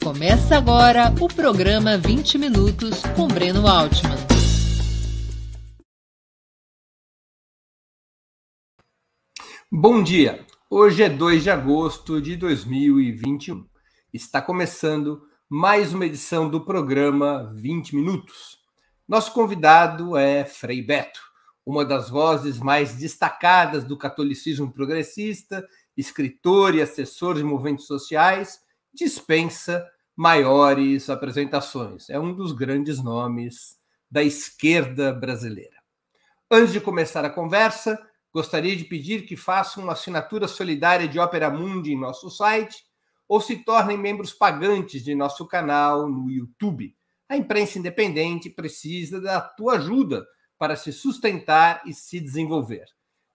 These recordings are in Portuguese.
Começa agora o programa 20 Minutos com Breno Altman. Bom dia! Hoje é 2 de agosto de 2021. Está começando mais uma edição do programa 20 Minutos. Nosso convidado é Frei Beto, uma das vozes mais destacadas do catolicismo progressista, escritor e assessor de movimentos sociais, dispensa maiores apresentações. É um dos grandes nomes da esquerda brasileira. Antes de começar a conversa, gostaria de pedir que façam uma assinatura solidária de Opera Mundi em nosso site ou se tornem membros pagantes de nosso canal no YouTube. A imprensa independente precisa da tua ajuda para se sustentar e se desenvolver.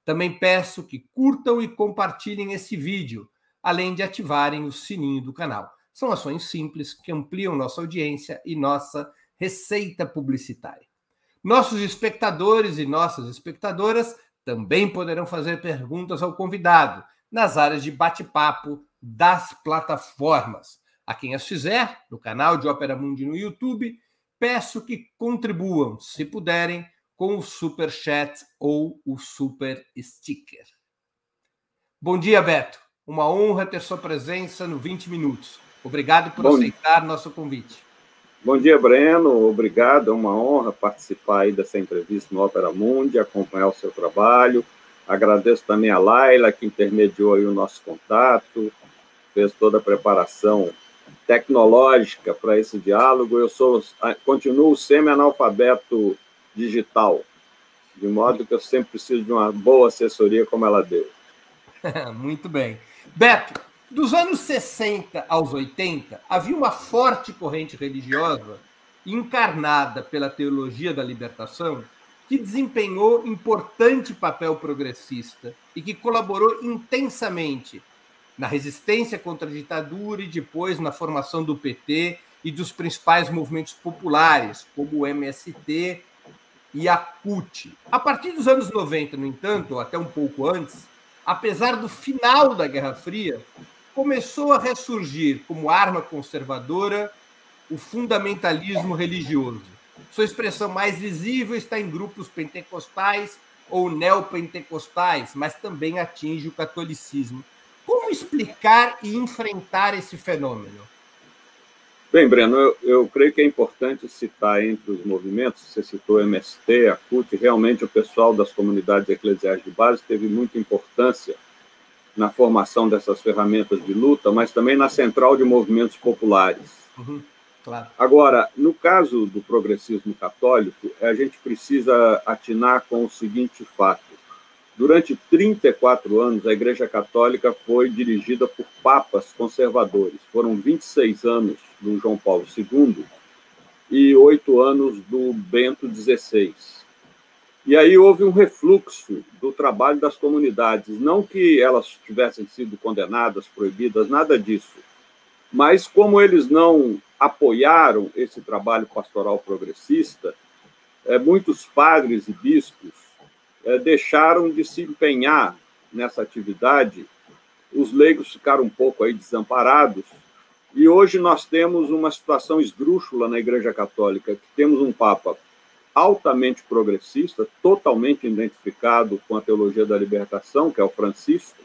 Também peço que curtam e compartilhem esse vídeo, além de ativarem o sininho do canal. São ações simples que ampliam nossa audiência e nossa receita publicitária. Nossos espectadores e nossas espectadoras também poderão fazer perguntas ao convidado nas áreas de bate-papo das plataformas. A quem as fizer, no canal de Opera Mundi no YouTube, peço que contribuam, se puderem, com o Super Chat ou o Super Sticker. Bom dia, Beto. Uma honra ter sua presença no 20 Minutos. Obrigado por aceitar nosso convite. Bom dia, Breno. Obrigado. É uma honra participar aí dessa entrevista no Opera Mundi, acompanhar o seu trabalho. Agradeço também a Laila, que intermediou aí o nosso contato, fez toda a preparação tecnológica para esse diálogo. Continuo semi-analfabeto digital, de modo que eu sempre preciso de uma boa assessoria como ela deu. Muito bem. Beto, dos anos 60 aos 80, havia uma forte corrente religiosa encarnada pela teologia da libertação que desempenhou importante papel progressista e que colaborou intensamente na resistência contra a ditadura e depois na formação do PT e dos principais movimentos populares, como o MST e a CUT. A partir dos anos 90, no entanto, ou até um pouco antes, apesar do final da Guerra Fria, começou a ressurgir como arma conservadora o fundamentalismo religioso. Sua expressão mais visível está em grupos pentecostais ou neopentecostais, mas também atinge o catolicismo. Como explicar e enfrentar esse fenômeno? Bem, Breno, eu creio que é importante citar entre os movimentos, você citou o MST, a CUT, realmente o pessoal das comunidades eclesiais de base teve muita importância na formação dessas ferramentas de luta, mas também na central de movimentos populares. Claro. Agora, no caso do progressismo católico, a gente precisa atinar com o seguinte fato. Durante 34 anos, a Igreja Católica foi dirigida por papas conservadores. Foram 26 anos do João Paulo II e 8 anos do Bento XVI. E aí houve um refluxo do trabalho das comunidades. Não que elas tivessem sido condenadas, proibidas, nada disso. Mas como eles não apoiaram esse trabalho pastoral progressista, muitos padres e bispos deixaram de se empenhar nessa atividade, os leigos ficaram um pouco aí desamparados, e hoje nós temos uma situação esdrúxula na Igreja Católica, que temos um Papa altamente progressista, totalmente identificado com a teologia da libertação, que é o Francisco,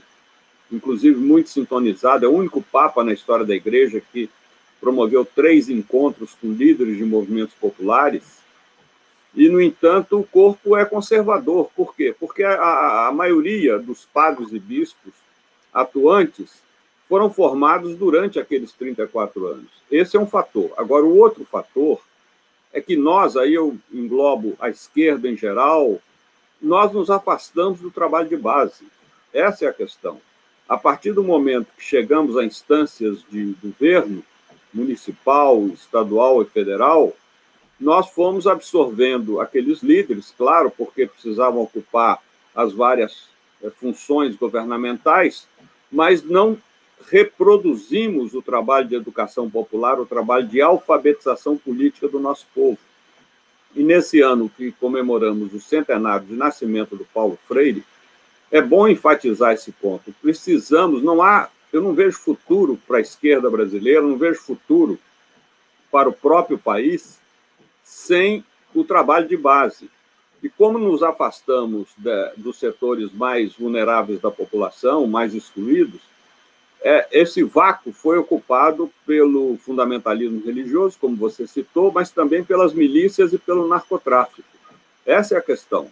inclusive muito sintonizado, é o único Papa na história da Igreja que promoveu 3 encontros com líderes de movimentos populares, e, no entanto, o corpo é conservador. Por quê? Porque a maioria dos padres e bispos atuantes foram formados durante aqueles 34 anos. Esse é um fator. Agora, o outro fator é que nós, aí eu englobo a esquerda em geral, nós nos afastamos do trabalho de base. Essa é a questão. A partir do momento que chegamos a instâncias de governo municipal, estadual e federal, nós fomos absorvendo aqueles líderes, claro, porque precisavam ocupar as várias funções governamentais, mas não reproduzimos o trabalho de educação popular, o trabalho de alfabetização política do nosso povo. E nesse ano que comemoramos o centenário de nascimento do Paulo Freire, é bom enfatizar esse ponto. Precisamos, não há Eu não vejo futuro para a esquerda brasileira, não vejo futuro para o próprio país sem o trabalho de base. E como nos afastamos dos setores mais vulneráveis da população, mais excluídos, esse vácuo foi ocupado pelo fundamentalismo religioso, como você citou, mas também pelas milícias e pelo narcotráfico. Essa é a questão.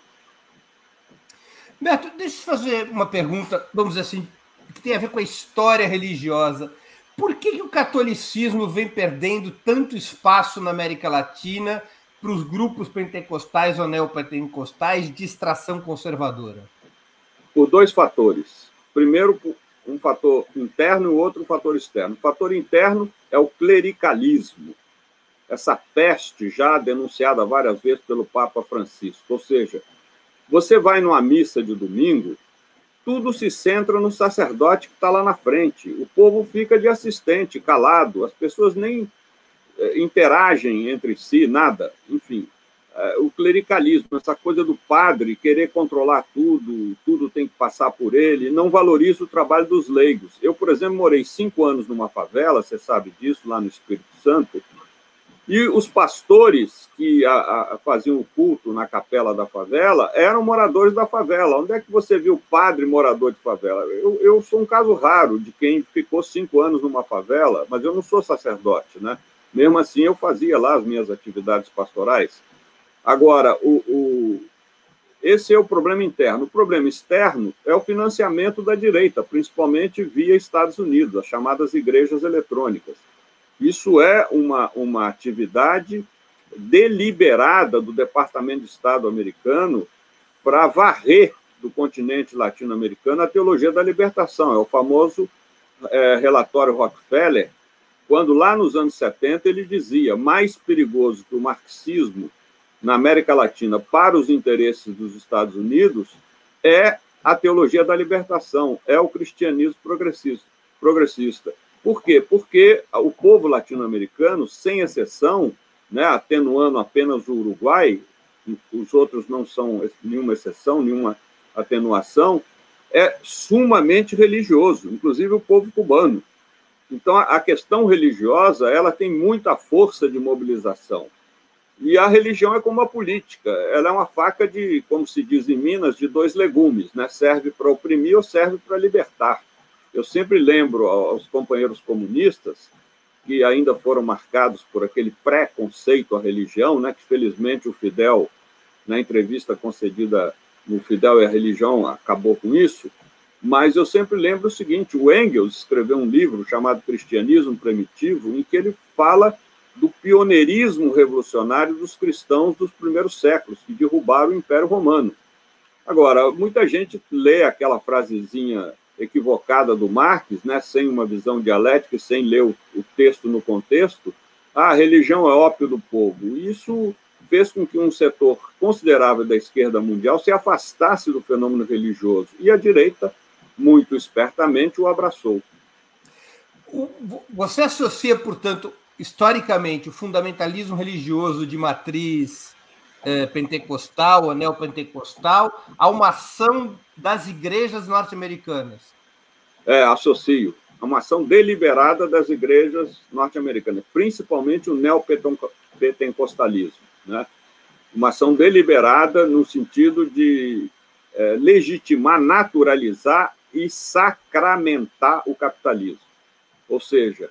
Beto, deixa eu te fazer uma pergunta, vamos dizer assim, que tem a ver com a história religiosa. Por que o catolicismo vem perdendo tanto espaço na América Latina para os grupos pentecostais ou neopentecostais de extração conservadora? Por dois fatores. Primeiro, um fator interno e o outro um fator externo. O fator interno é o clericalismo, essa peste já denunciada várias vezes pelo Papa Francisco. Ou seja, você vai numa missa de domingo, tudo se centra no sacerdote que está lá na frente. O povo fica de assistente, calado, as pessoas nem interagem entre si, nada. Enfim, o clericalismo, essa coisa do padre querer controlar tudo, tudo tem que passar por ele, não valoriza o trabalho dos leigos. Eu, por exemplo, morei 5 anos numa favela, você sabe disso, lá no Espírito Santo, e os pastores que faziam o culto na capela da favela eram moradores da favela. Onde é que você viu padre morador de favela? Eu sou um caso raro de quem ficou 5 anos numa favela, mas eu não sou sacerdote, né? Mesmo assim, eu fazia lá as minhas atividades pastorais. Agora, esse é o problema interno. O problema externo é o financiamento da direita, principalmente via Estados Unidos, as chamadas igrejas eletrônicas. Isso é uma atividade deliberada do Departamento de Estado americano para varrer do continente latino-americano a teologia da libertação. É o famoso relatório Rockefeller, quando lá nos anos 70 ele dizia: mais perigoso que o marxismo na América Latina para os interesses dos Estados Unidos é a teologia da libertação, é o cristianismo progressista. Por quê? Porque o povo latino-americano, sem exceção, né, atenuando apenas o Uruguai, os outros não são nenhuma exceção, nenhuma atenuação, é sumamente religioso, inclusive o povo cubano. Então, a questão religiosa ela tem muita força de mobilização. E a religião é como a política, ela é uma faca de, como se diz em Minas, de 2 legumes, né? Serve para oprimir ou serve para libertar. Eu sempre lembro aos companheiros comunistas, que ainda foram marcados por aquele preconceito à religião, né, que felizmente o Fidel, na entrevista concedida no Fidel e a Religião, acabou com isso, mas eu sempre lembro o seguinte: o Engels escreveu um livro chamado Cristianismo Primitivo, em que ele fala do pioneirismo revolucionário dos cristãos dos primeiros séculos, que derrubaram o Império Romano. Agora, muita gente lê aquela frasezinha equivocada do Marx, né, sem uma visão dialética, sem ler o texto no contexto: a religião é ópio do povo. Isso fez com que um setor considerável da esquerda mundial se afastasse do fenômeno religioso, e a direita, muito espertamente, o abraçou. Você associa, portanto, historicamente, o fundamentalismo religioso de matriz pentecostal ou neopentecostal a uma ação das igrejas norte-americanas? Associo. É uma ação deliberada das igrejas norte-americanas, principalmente o neopentecostalismo, né? Uma ação deliberada no sentido de legitimar, naturalizar e sacramentar o capitalismo. Ou seja,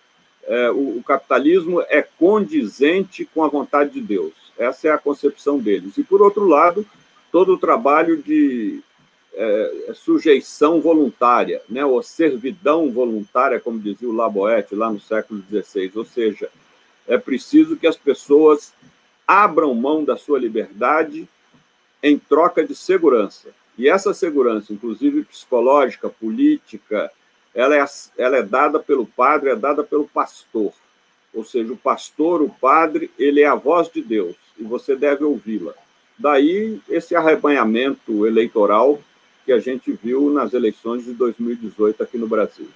o capitalismo é condizente com a vontade de Deus. Essa é a concepção deles. E, por outro lado, todo o trabalho de sujeição voluntária, né, ou servidão voluntária, como dizia o Laboete lá no século XVI. Ou seja, é preciso que as pessoas abram mão da sua liberdade em troca de segurança. E essa segurança, inclusive psicológica, política, ela é dada pelo padre, é dada pelo pastor. Ou seja, o pastor, o padre, ele é a voz de Deus, e você deve ouvi-la. Daí esse arrebanhamento eleitoral que a gente viu nas eleições de 2018 aqui no Brasil.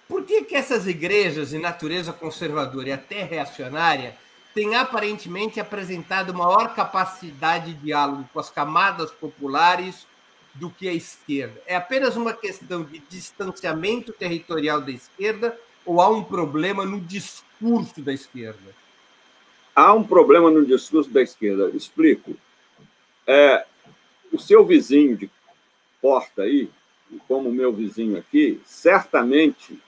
Por que essas igrejas de natureza conservadora e até reacionária têm aparentemente apresentado maior capacidade de diálogo com as camadas populares do que a esquerda? É apenas uma questão de distanciamento territorial da esquerda ou há um problema no discurso da esquerda? Há um problema no discurso da esquerda. Explico. O seu vizinho de porta aí, como o meu vizinho aqui, certamente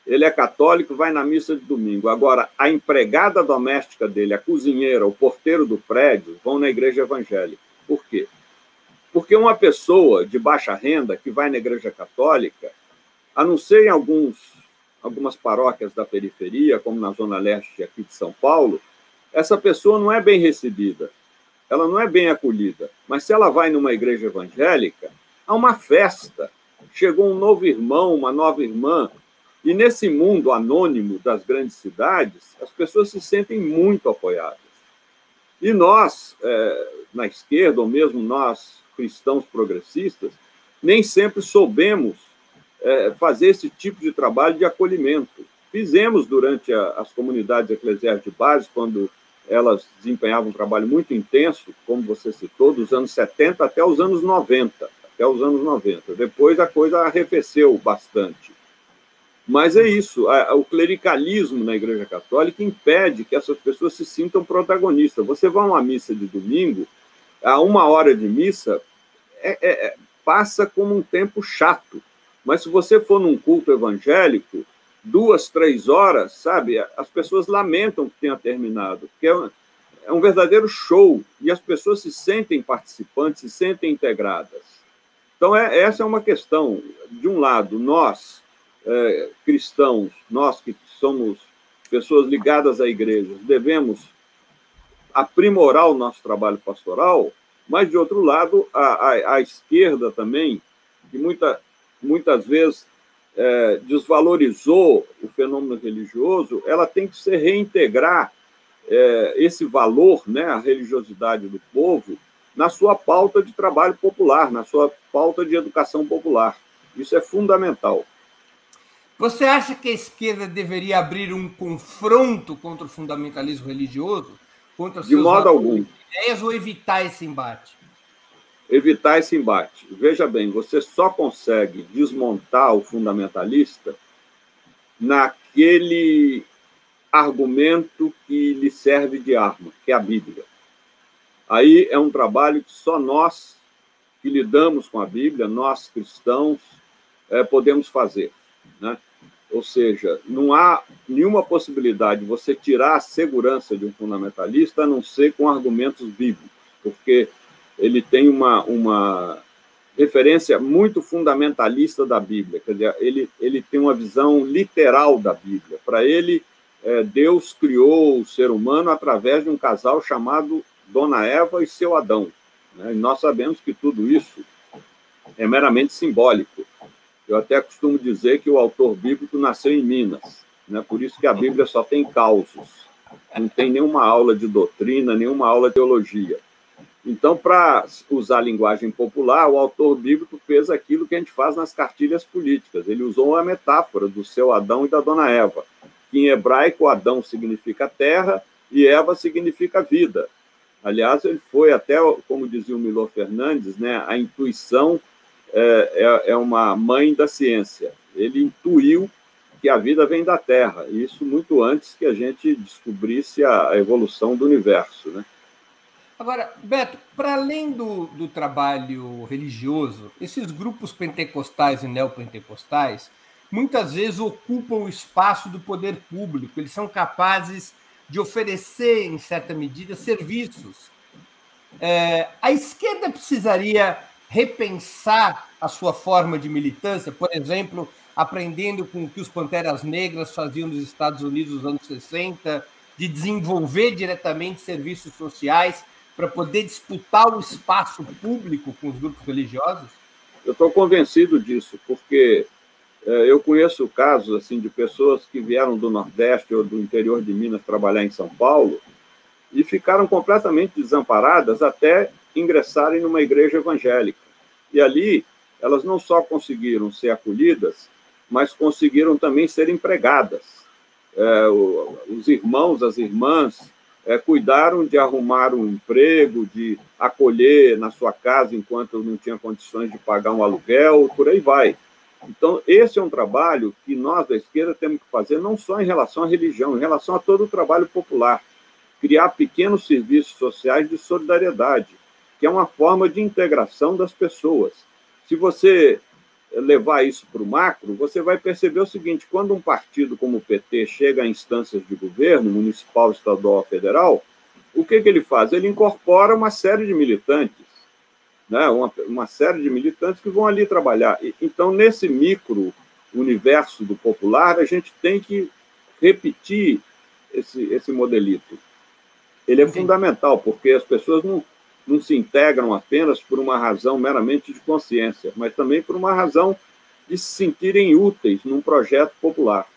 ele é católico, vai na missa de domingo. Agora, a empregada doméstica dele, a cozinheira, o porteiro do prédio, vão na igreja evangélica. Por quê? Porque uma pessoa de baixa renda que vai na igreja católica, a não ser em algumas paróquias da periferia, como na Zona Leste aqui de São Paulo, essa pessoa não é bem recebida, ela não é bem acolhida. Mas se ela vai numa igreja evangélica, há uma festa, chegou um novo irmão, uma nova irmã, e nesse mundo anônimo das grandes cidades, as pessoas se sentem muito apoiadas. E nós, na esquerda, ou mesmo nós, cristãos progressistas, nem sempre soubemos fazer esse tipo de trabalho de acolhimento. Fizemos durante as comunidades eclesiais de base, quando elas desempenhavam um trabalho muito intenso, como você citou, dos anos 70 até os anos 90. Depois a coisa arrefeceu bastante. Mas é isso, o clericalismo na Igreja Católica impede que essas pessoas se sintam protagonistas. Você vai a uma missa de domingo, a 1 hora de missa passa como um tempo chato. Mas se você for num culto evangélico, 2, 3 horas, sabe, as pessoas lamentam que tenha terminado, porque é um verdadeiro show, e as pessoas se sentem participantes, se sentem integradas. Então, essa é uma questão. De um lado, nós, cristãos, nós que somos pessoas ligadas à igreja, devemos aprimorar o nosso trabalho pastoral, mas, de outro lado, a esquerda também, que muitas vezes desvalorizou o fenômeno religioso, ela tem que se reintegrar esse valor, né, a religiosidade do povo, na sua pauta de trabalho popular, na sua pauta de educação popular. Isso é fundamental. Você acha que a esquerda deveria abrir um confronto contra o fundamentalismo religioso? Contra de modo algum. Ideias, ou evitar esse embate? Evitar esse embate. Veja bem, você só consegue desmontar o fundamentalista naquele argumento que lhe serve de arma, que é a Bíblia. Aí é um trabalho que só nós que lidamos com a Bíblia, nós cristãos, podemos fazer, né? Ou seja, não há nenhuma possibilidade de você tirar a segurança de um fundamentalista a não ser com argumentos bíblicos, porque ele tem uma referência muito fundamentalista da Bíblia, quer dizer, ele tem uma visão literal da Bíblia. Para ele, Deus criou o ser humano através de um casal chamado Dona Eva e seu Adão, né? E nós sabemos que tudo isso é meramente simbólico. Eu até costumo dizer que o autor bíblico nasceu em Minas, né? Por isso que a Bíblia só tem causos, não tem nenhuma aula de doutrina, nenhuma aula de teologia. Então, para usar a linguagem popular, o autor bíblico fez aquilo que a gente faz nas cartilhas políticas. Ele usou a metáfora do seu Adão e da Dona Eva, que em hebraico Adão significa terra e Eva significa vida. Aliás, ele foi até, como dizia o Milor Fernandes, né, a intuição é uma mãe da ciência. Ele intuiu que a vida vem da Terra, e isso muito antes que a gente descobrisse a evolução do universo, né? Agora, Beto, para além do trabalho religioso, esses grupos pentecostais e neopentecostais muitas vezes ocupam o espaço do poder público, eles são capazes de oferecer, em certa medida, serviços. A esquerda precisaria repensar a sua forma de militância, por exemplo, aprendendo com o que os Panteras Negras faziam nos Estados Unidos nos anos 60, de desenvolver diretamente serviços sociais para poder disputar o espaço público com os grupos religiosos? Eu estou convencido disso, porque eu conheço casos assim, de pessoas que vieram do Nordeste ou do interior de Minas trabalhar em São Paulo e ficaram completamente desamparadas até ingressarem numa igreja evangélica. E ali, elas não só conseguiram ser acolhidas, mas conseguiram também ser empregadas. Os irmãos, as irmãs, cuidaram de arrumar um emprego, de acolher na sua casa enquanto não tinha condições de pagar um aluguel, por aí vai. Então, esse é um trabalho que nós da esquerda temos que fazer não só em relação à religião, em relação a todo o trabalho popular. Criar pequenos serviços sociais de solidariedade, que é uma forma de integração das pessoas. Se você levar isso para o macro, você vai perceber o seguinte: quando um partido como o PT chega a instâncias de governo, municipal, estadual, federal, o que ele faz? Ele incorpora uma série de militantes, né? Uma série de militantes que vão ali trabalhar. Então, nesse micro universo do popular, a gente tem que repetir esse modelito. Ele é fundamental, porque as pessoas não se integram apenas por uma razão meramente de consciência, mas também por uma razão de se sentirem úteis num projeto popular.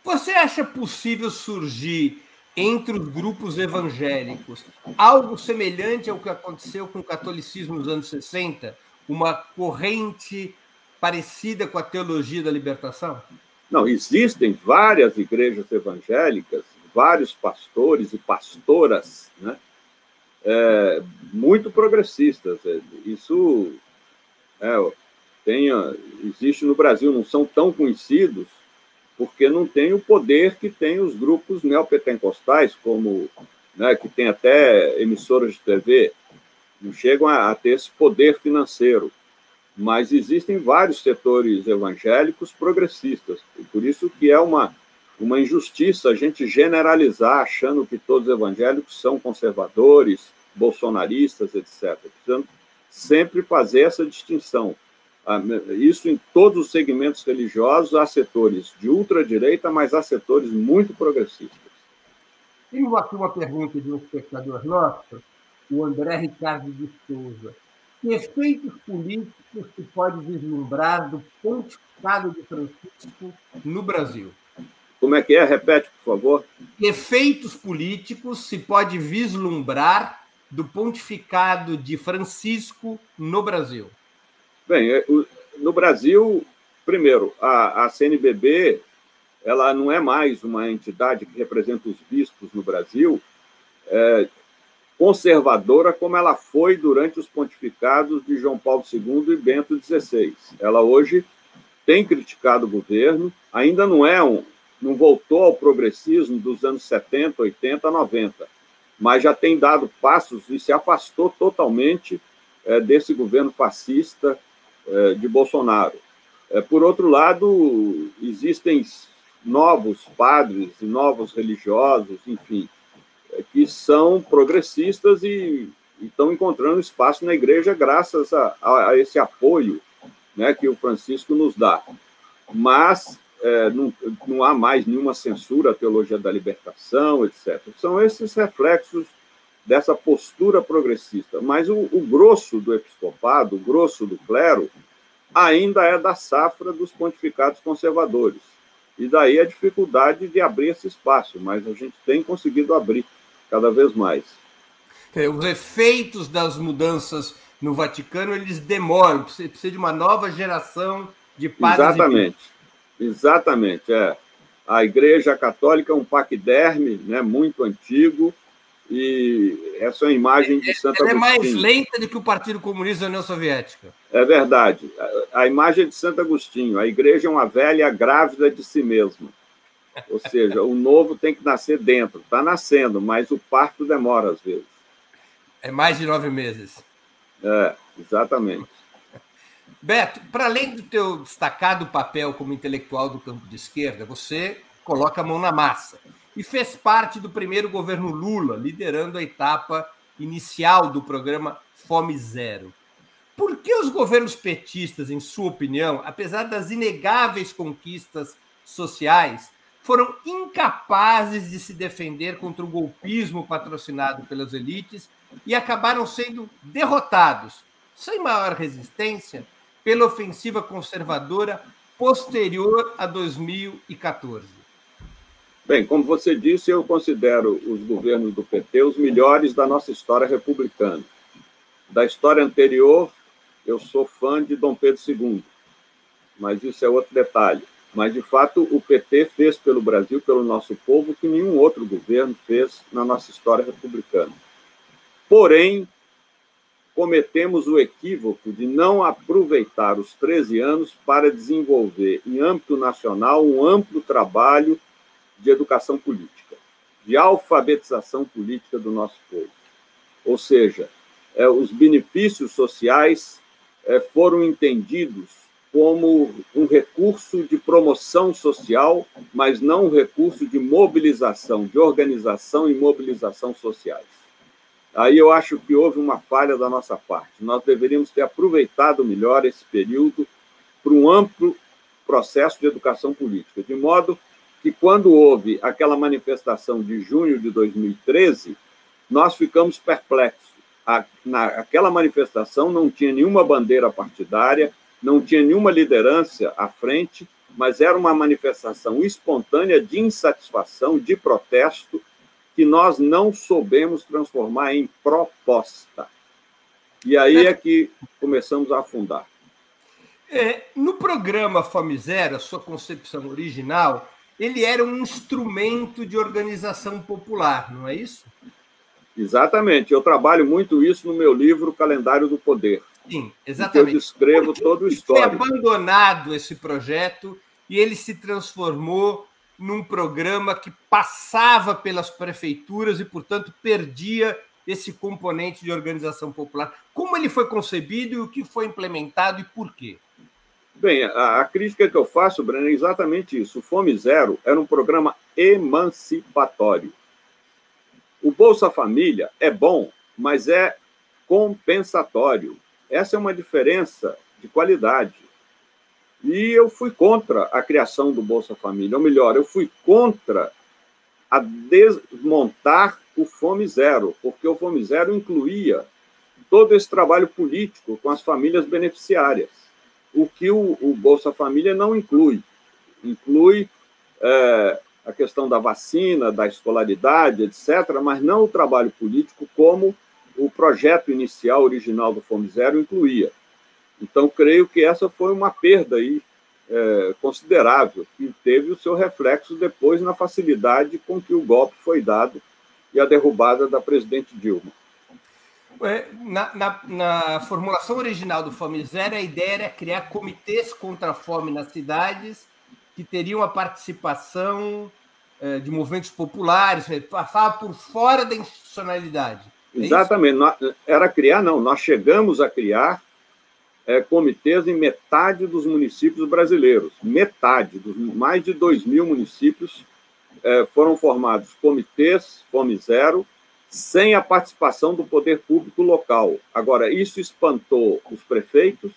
Você acha possível surgir entre os grupos evangélicos algo semelhante ao que aconteceu com o catolicismo nos anos 60? Uma corrente parecida com a teologia da libertação? Não, existem várias igrejas evangélicas, vários pastores e pastoras, né? Muito progressistas. Isso existe no Brasil, não são tão conhecidos, porque não tem o poder que tem os grupos neopentecostais, como, né, que tem até emissoras de TV, não chegam a ter esse poder financeiro. Mas existem vários setores evangélicos progressistas, e por isso que é uma injustiça a gente generalizar achando que todos os evangélicos são conservadores, bolsonaristas, etc. Precisamos sempre fazer essa distinção. Isso em todos os segmentos religiosos, há setores de ultradireita, mas há setores muito progressistas. Tenho aqui uma pergunta de um espectador nosso, o André Ricardo de Souza. Que efeitos políticos se pode vislumbrar do pontificado de Francisco no Brasil? Como é que é? Repete, por favor. Que efeitos políticos se pode vislumbrar do pontificado de Francisco no Brasil? Bem, no Brasil, primeiro, a CNBB, ela não é mais uma entidade que representa os bispos no Brasil, conservadora como ela foi durante os pontificados de João Paulo II e Bento XVI. Ela hoje tem criticado o governo, ainda não voltou ao progressismo dos anos 70, 80, 90, mas já tem dado passos e se afastou totalmente desse governo fascista de Bolsonaro. Por outro lado, existem novos padres e novos religiosos, enfim, que são progressistas e estão encontrando espaço na igreja graças a esse apoio, né, que o Francisco nos dá. Mas não há mais nenhuma censura à teologia da libertação, etc. São esses reflexos dessa postura progressista. Mas o grosso do episcopado, o grosso do clero, ainda é da safra dos pontificados conservadores. E daí a dificuldade de abrir esse espaço, mas a gente tem conseguido abrir cada vez mais. Os efeitos das mudanças no Vaticano, eles demoram, precisa de uma nova geração de padres. Exatamente. A Igreja Católica é um paquiderme, né, muito antigo, e essa é a imagem de Santo Agostinho. Ela é mais lenta do que o Partido Comunista da União Soviética. É verdade. A imagem de Santo Agostinho, a igreja é uma velha grávida de si mesma. Ou seja, o novo tem que nascer dentro. Está nascendo, mas o parto demora às vezes. É mais de 9 meses. Exatamente. Beto, para além do teu destacado papel como intelectual do campo de esquerda, você coloca a mão na massa e fez parte do primeiro governo Lula, liderando a etapa inicial do programa Fome Zero. Por que os governos petistas, em sua opinião, apesar das inegáveis conquistas sociais, foram incapazes de se defender contra o golpismo patrocinado pelas elites e acabaram sendo derrotados, sem maior resistência, pela ofensiva conservadora posterior a 2014? Bem, como você disse, eu considero os governos do PT os melhores da nossa história republicana. Da história anterior, eu sou fã de Dom Pedro II, mas isso é outro detalhe. Mas, de fato, o PT fez pelo Brasil, pelo nosso povo, que nenhum outro governo fez na nossa história republicana. Porém, cometemos o equívoco de não aproveitar os 13 anos para desenvolver, em âmbito nacional, um amplo trabalho de educação política, de alfabetização política do nosso povo. Ou seja, os benefícios sociais foram entendidos como um recurso de promoção social, mas não um recurso de mobilização, de organização e mobilização sociais. Aí eu acho que houve uma falha da nossa parte. Nós deveríamos ter aproveitado melhor esse período para um amplo processo de educação política, de modo que, quando houve aquela manifestação de junho de 2013, nós ficamos perplexos. Aquela manifestação não tinha nenhuma bandeira partidária, não tinha nenhuma liderança à frente, mas era uma manifestação espontânea de insatisfação, de protesto, que nós não soubemos transformar em proposta. E aí é que começamos a afundar. No programa Fome Zero, a sua concepção original, ele era um instrumento de organização popular, não é isso? Exatamente. Eu trabalho muito isso no meu livro Calendário do Poder. Sim, exatamente. Eu descrevo todo o histórico. Foi abandonado esse projeto e ele se transformou num programa que passava pelas prefeituras e, portanto, perdia esse componente de organização popular. Como ele foi concebido e o que foi implementado e por quê? Bem, a crítica que eu faço, Breno, é exatamente isso. O Fome Zero era um programa emancipatório. O Bolsa Família é bom, mas é compensatório. Essa é uma diferença de qualidade. E eu fui contra a criação do Bolsa Família, ou melhor, eu fui contra a desmontar o Fome Zero, porque o Fome Zero incluía todo esse trabalho político com as famílias beneficiárias, o que o Bolsa Família não inclui. Inclui a questão da vacina, da escolaridade, etc., mas não o trabalho político como o projeto inicial, original do Fome Zero incluía. Então, creio que essa foi uma perda aí, considerável, que teve o seu reflexo depois na facilidade com que o golpe foi dado e a derrubada da presidente Dilma. Na formulação original do Fome Zero, a ideia era criar comitês contra a fome nas cidades que teriam a participação de movimentos populares, passava por fora da institucionalidade. Exatamente. Nós chegamos a criar comitês em metade dos municípios brasileiros. Metade, dos mais de 2.000 municípios, foram formados comitês Fome Zero, sem a participação do poder público local. Agora, isso espantou os prefeitos,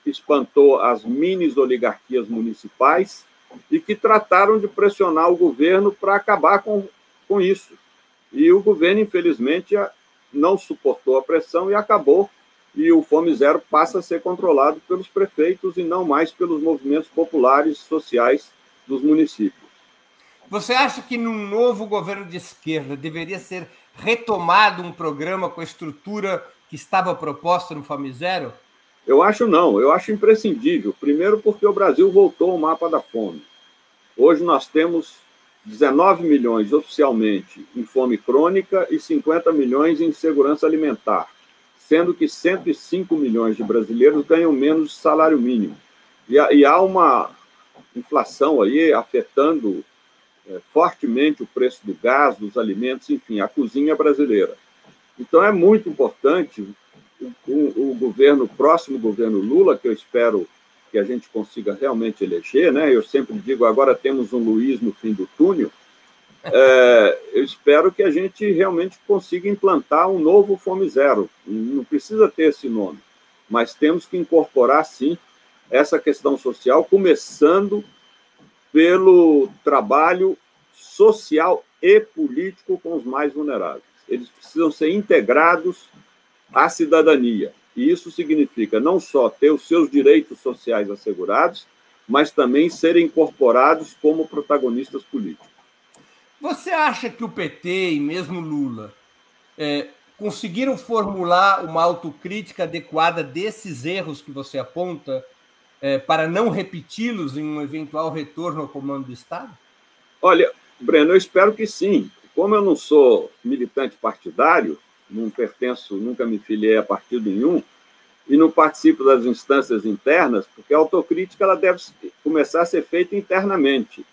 espantou as mini-oligarquias municipais e que trataram de pressionar o governo para acabar com isso. E o governo, infelizmente, não suportou a pressão e acabou. E o Fome Zero passa a ser controlado pelos prefeitos e não mais pelos movimentos populares sociais dos municípios. Você acha que num novo governo de esquerda deveria ser retomado um programa com a estrutura que estava proposta no Fome Zero? Eu acho não, eu acho imprescindível. Primeiro porque o Brasil voltou ao mapa da fome. Hoje nós temos 19 milhões oficialmente em fome crônica e 50 milhões em insegurança alimentar, sendo que 105 milhões de brasileiros ganham menos de salário mínimo. E há uma inflação aí afetando fortemente o preço do gás, dos alimentos, enfim, a cozinha brasileira. Então, é muito importante o próximo governo Lula, que eu espero que a gente consiga realmente eleger, né? Eu sempre digo, agora temos um Luiz no fim do túnel, eu espero que a gente realmente consiga implantar um novo Fome Zero. Não precisa ter esse nome, mas temos que incorporar, sim, essa questão social, começando pelo trabalho social e político com os mais vulneráveis. Eles precisam ser integrados à cidadania. E isso significa não só ter os seus direitos sociais assegurados, mas também serem incorporados como protagonistas políticos. Você acha que o PT e mesmo Lula conseguiram formular uma autocrítica adequada desses erros que você aponta? para não repeti-los em um eventual retorno ao comando do Estado? Olha, Breno, eu espero que sim. Como eu não sou militante partidário, não pertenço, nunca me filiei a partido nenhum, e não participo das instâncias internas, porque a autocrítica ela deve começar a ser feita internamente.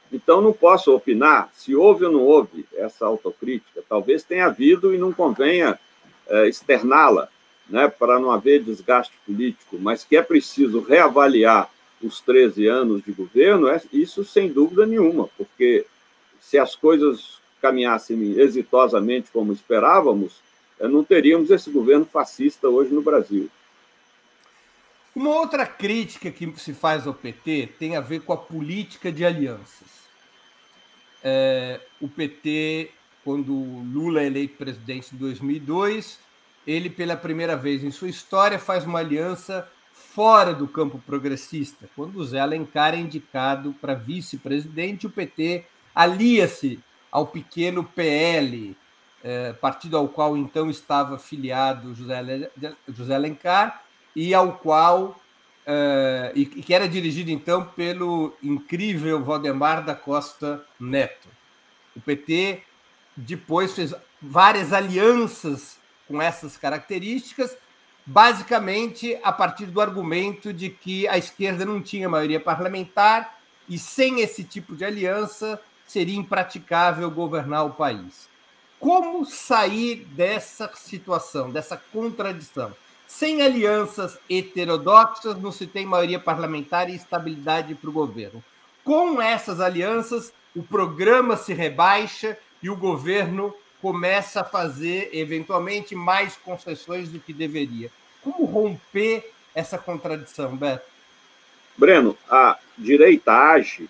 Então, não posso opinar se houve ou não houve essa autocrítica. Talvez tenha havido e não convenha externá-la, né, para não haver desgaste político, mas que é preciso reavaliar os 13 anos de governo, isso sem dúvida nenhuma, porque se as coisas caminhassem exitosamente como esperávamos, não teríamos esse governo fascista hoje no Brasil. Uma outra crítica que se faz ao PT tem a ver com a política de alianças. O PT, quando Lula é eleito presidente em 2002, ele, pela primeira vez em sua história, faz uma aliança fora do campo progressista. Quando o Zé Alencar é indicado para vice-presidente, o PT alia-se ao pequeno PL, partido ao qual então estava filiado José Alencar, e ao qual e que era dirigido então pelo incrível Valdemar da Costa Neto. O PT depois fez várias alianças com essas características, basicamente a partir do argumento de que a esquerda não tinha maioria parlamentar e sem esse tipo de aliança seria impraticável governar o país. Como sair dessa situação, dessa contradição? Sem alianças heterodoxas, não se tem maioria parlamentar e estabilidade para o governo. Com essas alianças, o programa se rebaixa e o governo começa a fazer, eventualmente, mais concessões do que deveria. Como romper essa contradição, Beto? Breno, a direita age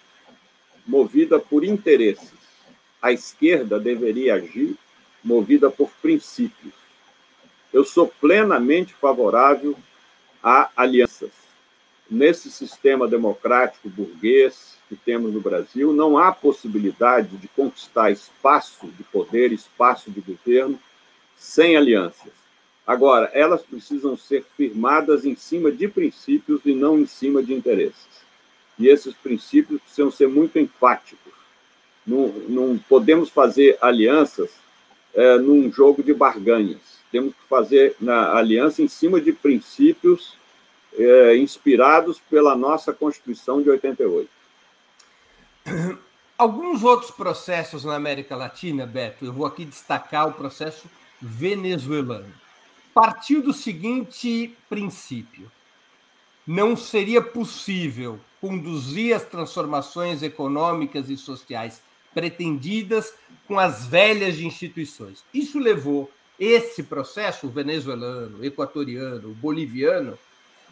movida por interesses. A esquerda deveria agir movida por princípios. Eu sou plenamente favorável a alianças. Nesse sistema democrático burguês que temos no Brasil, não há possibilidade de conquistar espaço de poder, espaço de governo, sem alianças. Agora, elas precisam ser firmadas em cima de princípios e não em cima de interesses. E esses princípios precisam ser muito enfáticos. Não podemos fazer alianças num jogo de barganhas. Temos que fazer a aliança em cima de princípios inspirados pela nossa Constituição de 88. Alguns outros processos na América Latina, Beto, eu vou aqui destacar o processo venezuelano. Partiu do seguinte princípio: não seria possível conduzir as transformações econômicas e sociais pretendidas com as velhas instituições. Isso levou esse processo, o venezuelano, o equatoriano, o boliviano,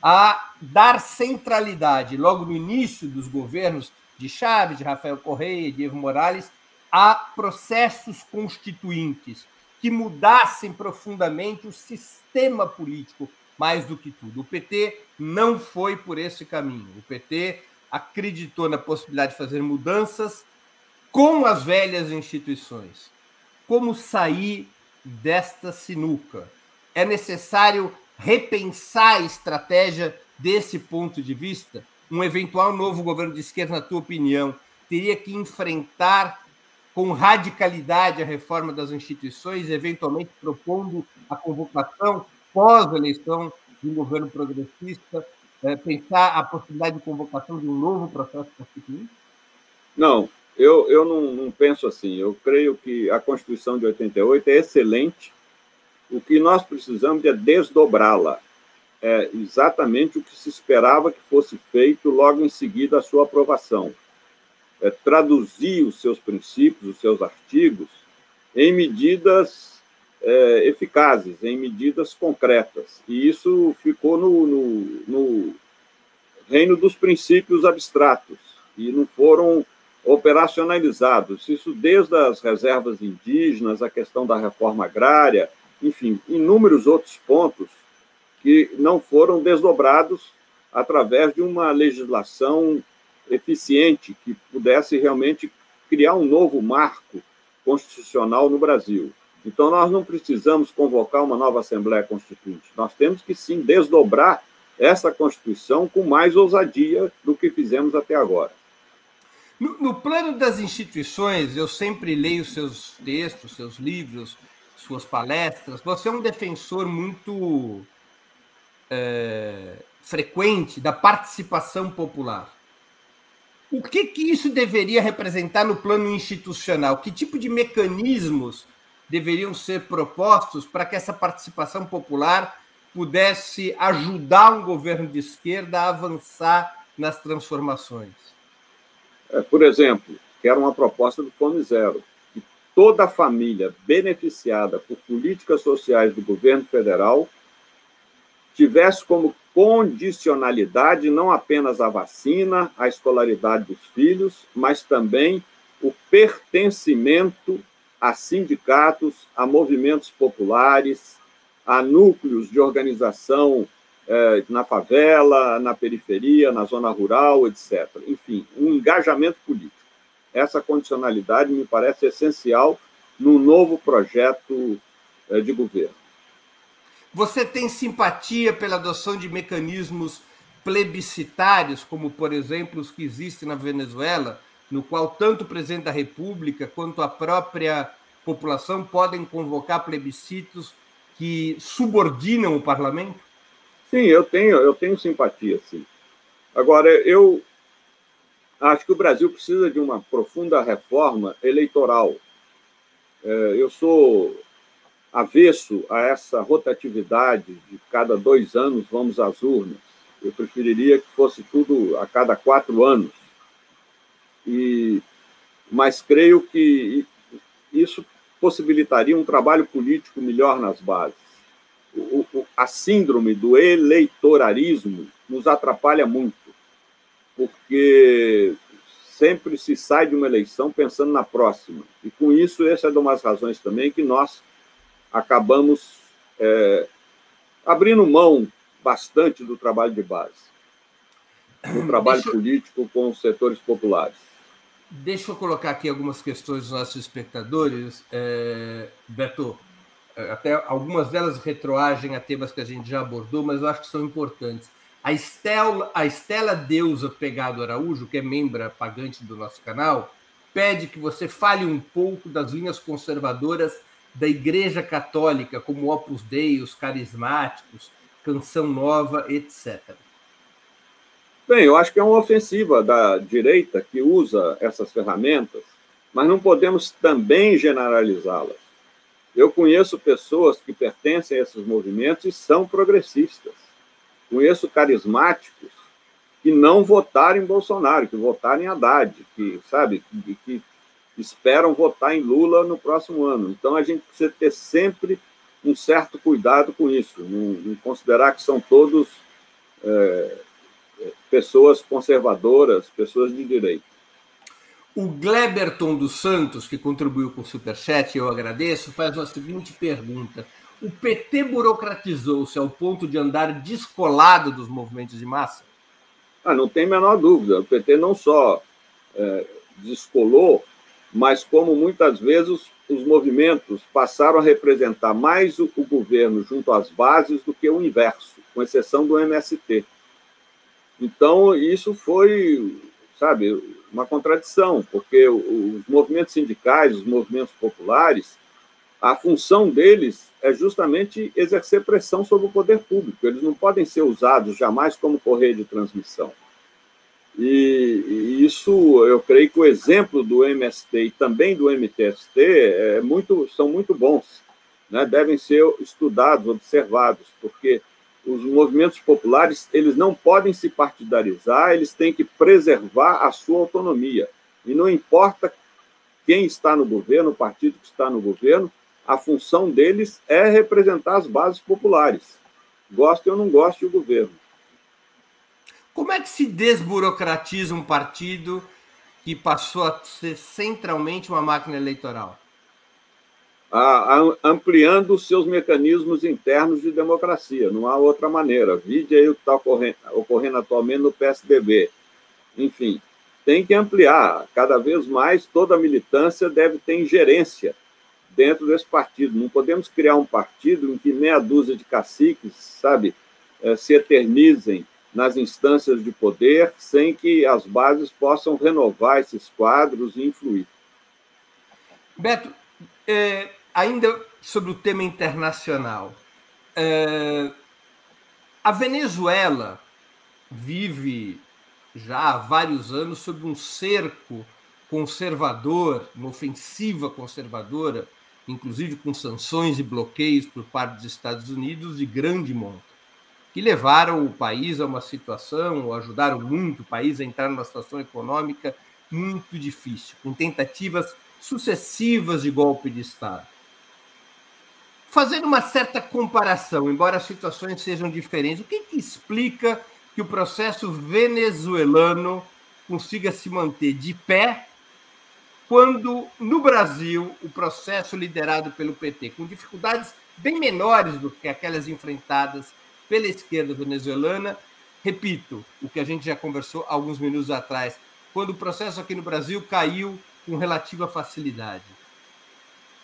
a dar centralidade, logo no início dos governos de Chávez, de Rafael Correa, de Evo Morales, a processos constituintes que mudassem profundamente o sistema político, mais do que tudo. O PT não foi por esse caminho. O PT acreditou na possibilidade de fazer mudanças com as velhas instituições. Como sair desta sinuca? É necessário repensar a estratégia desse ponto de vista? Um eventual novo governo de esquerda, na tua opinião, teria que enfrentar com radicalidade a reforma das instituições, eventualmente propondo a convocação pós-eleição de um governo progressista, pensar a possibilidade de convocação de um novo processo constituinte? Não, eu não penso assim. Eu creio que a Constituição de 88 é excelente. O que nós precisamos é desdobrá-la. É exatamente o que se esperava que fosse feito logo em seguida a sua aprovação. Traduzir os seus princípios, os seus artigos, em medidas eficazes, em medidas concretas. E isso ficou no reino dos princípios abstratos e não foram operacionalizados. Isso desde as reservas indígenas, a questão da reforma agrária, enfim, inúmeros outros pontos que não foram desdobrados através de uma legislação eficiente que pudesse realmente criar um novo marco constitucional no Brasil. Então, nós não precisamos convocar uma nova Assembleia Constituinte. Nós temos que, sim, desdobrar essa Constituição com mais ousadia do que fizemos até agora. No plano das instituições, eu sempre leio seus textos, seus livros, suas palestras. Você é um defensor muito frequente da participação popular. O que isso deveria representar no plano institucional? Que tipo de mecanismos deveriam ser propostos para que essa participação popular pudesse ajudar um governo de esquerda a avançar nas transformações? Por exemplo, quero uma proposta do Fome Zero, que toda família beneficiada por políticas sociais do governo federal tivesse como condicionalidade não apenas a vacina, a escolaridade dos filhos, mas também o pertencimento a sindicatos, a movimentos populares, a núcleos de organização na favela, na periferia, na zona rural, etc. Enfim, um engajamento político. Essa condicionalidade me parece essencial no novo projeto de governo. Você tem simpatia pela adoção de mecanismos plebiscitários, como, por exemplo, os que existem na Venezuela, no qual tanto o presidente da República quanto a própria população podem convocar plebiscitos que subordinam o parlamento? Sim, eu tenho simpatia, sim. Agora, eu acho que o Brasil precisa de uma profunda reforma eleitoral. Eu sou avesso a essa rotatividade de cada 2 anos vamos às urnas. Eu preferiria que fosse tudo a cada 4 anos. Mas creio que isso possibilitaria um trabalho político melhor nas bases. A síndrome do eleitorarismo nos atrapalha muito, porque sempre se sai de uma eleição pensando na próxima. E, com isso, essa é uma das razões também que nós acabamos abrindo mão bastante do trabalho de base, do trabalho político com os setores populares. Deixa eu colocar aqui algumas questões dos nossos espectadores, Beto. Até algumas delas retroagem a temas que a gente já abordou, mas eu acho que são importantes. A Estela Deusa Pegado Araújo, que é membro pagante do nosso canal, pede que você fale um pouco das linhas conservadoras da Igreja Católica, como Opus Dei, os carismáticos, Canção Nova, etc. Bem, eu acho que é uma ofensiva da direita que usa essas ferramentas, mas não podemos também generalizá-las. Eu conheço pessoas que pertencem a esses movimentos e são progressistas. Conheço carismáticos que não votaram em Bolsonaro, que votaram em Haddad, que esperam votar em Lula no próximo ano. Então, a gente precisa ter sempre um certo cuidado com isso, não considerar que são todos pessoas conservadoras, pessoas de direita. O Gleberton dos Santos, que contribuiu com o Superchat, eu agradeço, faz a seguinte pergunta. O PT burocratizou-se ao ponto de andar descolado dos movimentos de massa? Não tem a menor dúvida. O PT não só descolou, mas como muitas vezes os movimentos passaram a representar mais o governo junto às bases do que o inverso, com exceção do MST. Então, isso foi, uma contradição, porque os movimentos sindicais, os movimentos populares, a função deles é justamente exercer pressão sobre o poder público. Eles não podem ser usados jamais como correia de transmissão. E isso, eu creio que o exemplo do MST e também do MTST são muito bons, né? Devem ser estudados, observados, porque os movimentos populares eles não podem se partidarizar, eles têm que preservar a sua autonomia. E não importa quem está no governo, o partido que está no governo, a função deles é representar as bases populares. Goste ou não goste do governo. Como é que se desburocratiza um partido que passou a ser centralmente uma máquina eleitoral? Ampliando os seus mecanismos internos de democracia. Não há outra maneira. Vide aí o que está ocorrendo atualmente no PSDB. Enfim, tem que ampliar. Cada vez mais, toda a militância deve ter ingerência dentro desse partido. Não podemos criar um partido em que meia dúzia de caciques, se eternizem nas instâncias de poder, sem que as bases possam renovar esses quadros e influir. Beto, ainda sobre o tema internacional, a Venezuela vive já há vários anos sob um cerco conservador, uma ofensiva conservadora, inclusive com sanções e bloqueios por parte dos Estados Unidos de grande monta, que levaram o país a uma situação, ou ajudaram muito o país a entrar numa situação econômica muito difícil, com tentativas sucessivas de golpe de Estado. Fazendo uma certa comparação, embora as situações sejam diferentes, o que explica que o processo venezuelano consiga se manter de pé quando, no Brasil, o processo liderado pelo PT, com dificuldades bem menores do que aquelas enfrentadas pela esquerda venezuelana, repito, o que a gente já conversou alguns minutos atrás, quando o processo aqui no Brasil caiu com relativa facilidade?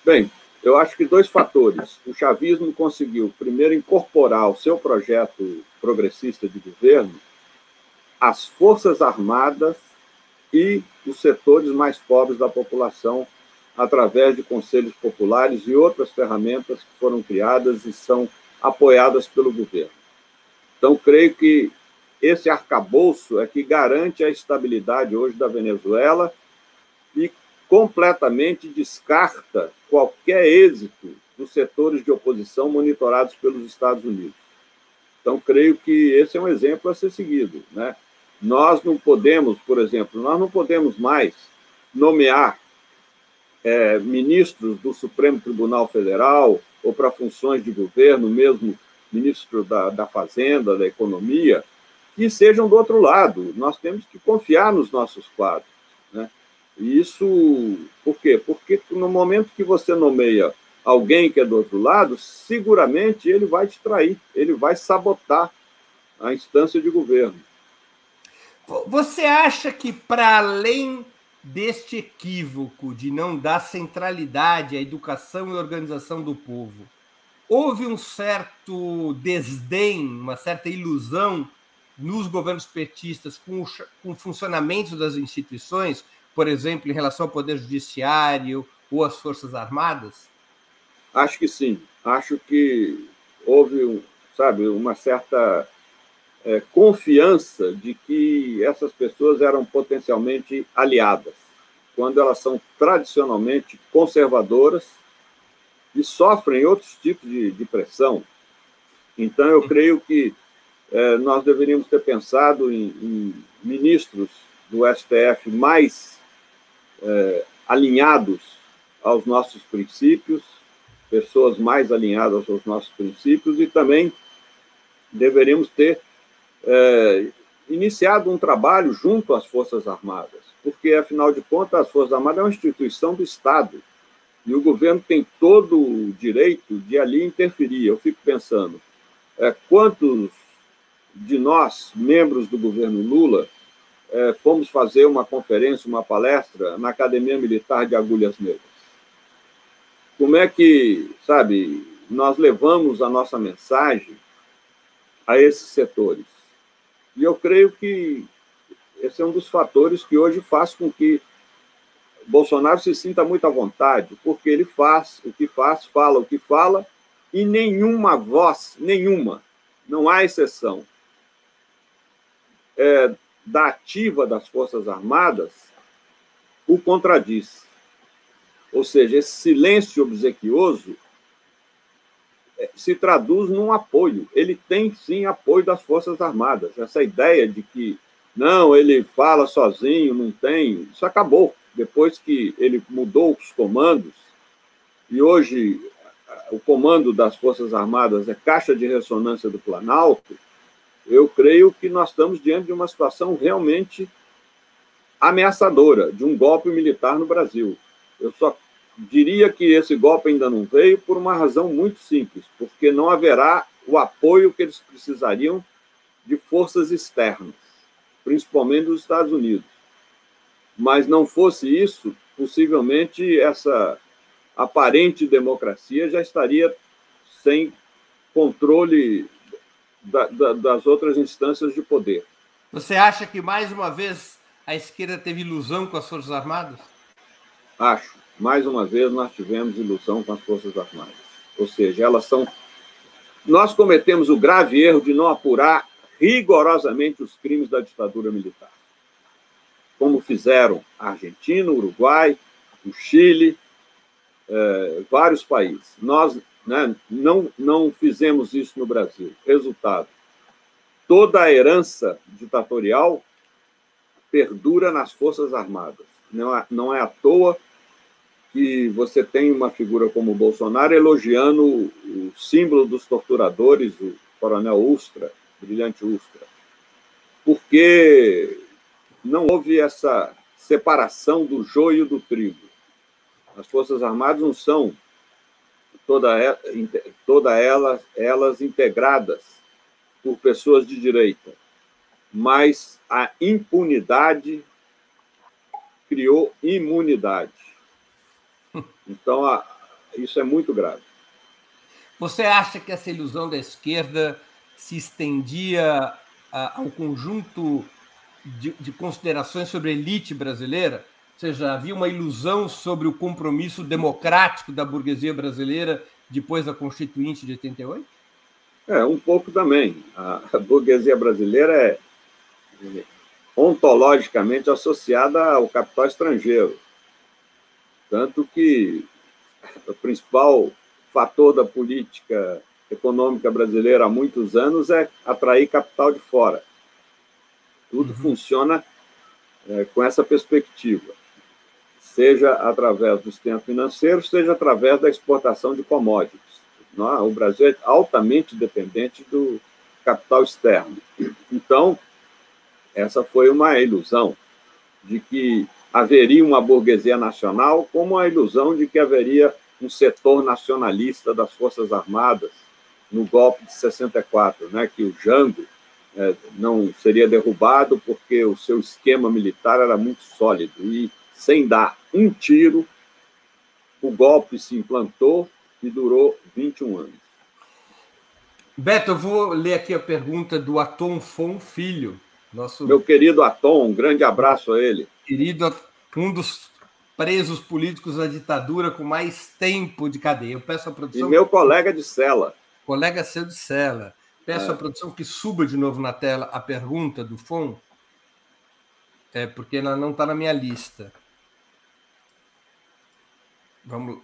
Bem, eu acho que dois fatores. O chavismo conseguiu, primeiro, incorporar ao seu projeto progressista de governo as Forças Armadas e os setores mais pobres da população, através de conselhos populares e outras ferramentas que foram criadas e são apoiadas pelo governo. Então, creio que esse arcabouço é que garante a estabilidade hoje da Venezuela e completamente descarta qualquer êxito dos setores de oposição monitorados pelos Estados Unidos. Então, creio que esse é um exemplo a ser seguido, né? Nós não podemos, por exemplo, nós não podemos mais nomear ministros do Supremo Tribunal Federal ou para funções de governo, mesmo ministro da Fazenda, da Economia, que sejam do outro lado. Nós temos que confiar nos nossos quadros, né? E isso, por quê? Porque no momento que você nomeia alguém que é do outro lado, seguramente ele vai te trair, ele vai sabotar a instância de governo. Você acha que, para além deste equívoco de não dar centralidade à educação e organização do povo, houve um certo desdém, uma certa ilusão nos governos petistas com o funcionamento das instituições, por exemplo, em relação ao Poder Judiciário ou às Forças Armadas? Acho que sim. Acho que houve, uma certa confiança de que essas pessoas eram potencialmente aliadas, quando elas são tradicionalmente conservadoras e sofrem outros tipos de pressão. Então, eu creio que nós deveríamos ter pensado em ministros do STF mais alinhados aos nossos princípios, pessoas mais alinhadas aos nossos princípios, e também deveríamos ter iniciado um trabalho junto às Forças Armadas, porque, afinal de contas, as Forças Armadas é uma instituição do Estado, e o governo tem todo o direito de ali interferir. Eu fico pensando, quantos de nós, membros do governo Lula, fomos fazer uma conferência, uma palestra na Academia Militar de Agulhas Negras? Como é que, nós levamos a nossa mensagem a esses setores? E eu creio que esse é um dos fatores que hoje faz com que Bolsonaro se sinta muito à vontade, porque ele faz o que faz, fala o que fala, e nenhuma voz, nenhuma, não há exceção, da ativa das Forças Armadas o contradiz. Ou seja, esse silêncio obsequioso se traduz num apoio. Ele tem, sim, apoio das Forças Armadas. Essa ideia de que, não, ele fala sozinho, não tem, isso acabou. Depois que ele mudou os comandos, e hoje o comando das Forças Armadas é caixa de ressonância do Planalto, eu creio que nós estamos diante de uma situação realmente ameaçadora, de um golpe militar no Brasil. Eu só diria que esse golpe ainda não veio por uma razão muito simples, porque não haverá o apoio que eles precisariam de forças externas, principalmente dos Estados Unidos. Mas não fosse isso, possivelmente essa aparente democracia já estaria sem controle das outras instâncias de poder. Você acha que, mais uma vez, a esquerda teve ilusão com as Forças Armadas? Acho. Mais uma vez, nós tivemos ilusão com as Forças Armadas. Ou seja, elas são... Nós cometemos o grave erro de não apurar rigorosamente os crimes da ditadura militar, como fizeram a Argentina, o Uruguai, o Chile, vários países. Nós, né, não fizemos isso no Brasil. Resultado, toda a herança ditatorial perdura nas Forças Armadas. Não é à toa que você tem uma figura como o Bolsonaro elogiando o símbolo dos torturadores, o coronel Ustra, brilhante Ustra, porque não houve essa separação do joio do trigo. As Forças Armadas não são todas elas integradas por pessoas de direita, mas a impunidade criou imunidade. Então, isso é muito grave. Você acha que essa ilusão da esquerda se estendia ao conjunto de considerações sobre a elite brasileira? Ou seja, havia uma ilusão sobre o compromisso democrático da burguesia brasileira depois da Constituinte de 88? Um pouco também. A burguesia brasileira é ontologicamente associada ao capital estrangeiro. Tanto que o principal fator da política econômica brasileira há muitos anos é atrair capital de fora. Tudo funciona com essa perspectiva, seja através do sistema financeiro, seja através da exportação de commodities. O Brasil é altamente dependente do capital externo. Então, essa foi uma ilusão de que haveria uma burguesia nacional, como a ilusão de que haveria um setor nacionalista das Forças Armadas no golpe de 64, né, que o Jango não seria derrubado porque o seu esquema militar era muito sólido e, sem dar um tiro, o golpe se implantou e durou 21 anos. Beto, eu vou ler aqui a pergunta do Atom Fon Filho. Meu querido Atom, um grande abraço a ele. Querido, um dos presos políticos da ditadura com mais tempo de cadeia. Eu peço à produção... E meu colega de cela. Colega seu de cela. Peço à produção que suba de novo na tela a pergunta do Fon, porque ela não está na minha lista. Vamos